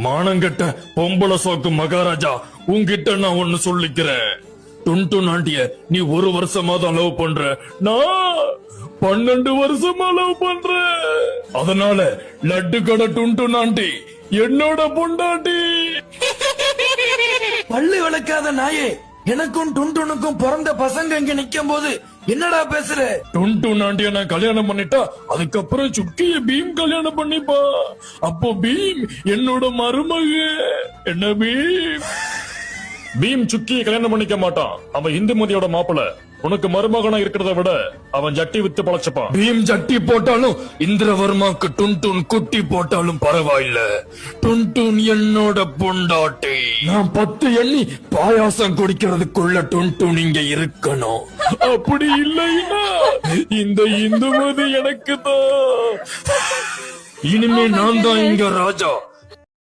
மானங்கட்ட பொம்பளை சோக்கு மகாராஜா, உன்கிட்ட நான் ஒண்ணு சொல்லிக்கிறேன். டுன்டுன் ஆண்டிய நீ 1 வருஷமா தான் லவ் பண்ற, நான் 12 வருஷமா லவ் பண்றேன். அதனால லட்டு கடை டுன்டுன் ஆண்டி என்னோட பொண்டாட்டி. பள்ளி விளக்காத நாயே, எனக்கும் டுன்டுனுக்கும் பிறந்த பசங்க இங்க நிக்கும் போது என்னடா பேசுற? டுன்டுன் ஆண்டிய நான் கல்யாணம் பண்ணிட்டா அதுக்கப்புறம் சுக்கிய பீம் கல்யாணம் பண்ணிப்பா. அப்போ பீம் என்னோட மருமக. என்ன பீம்? பீம் சுக்கிய கல்யாணம் பண்ணிக்க மாட்டான். அவன் இந்துமதியோட மாப்பிள. உனக்கு மருமகனா இருக்கிறத விட அவன் ஜட்டி வித்து பழச்சப்பான். பீம் ஜட்டி போட்டாலும் இந்திரவர்மாக்கு டுன்டுன் குட்டி போட்டாலும் பரவாயில்ல. டுன்டுன் என்னோட பொண்டாட்டி. நான் 10 எண்ணி பாயாசம் குடிக்கிறதுக்குள்ள டுன்டுன் இங்க இருக்கணும். அப்படி இல்லைன்னா இந்த இந்துமதி எனக்கு தான். இனிமே நான் தான் இங்க ராஜா.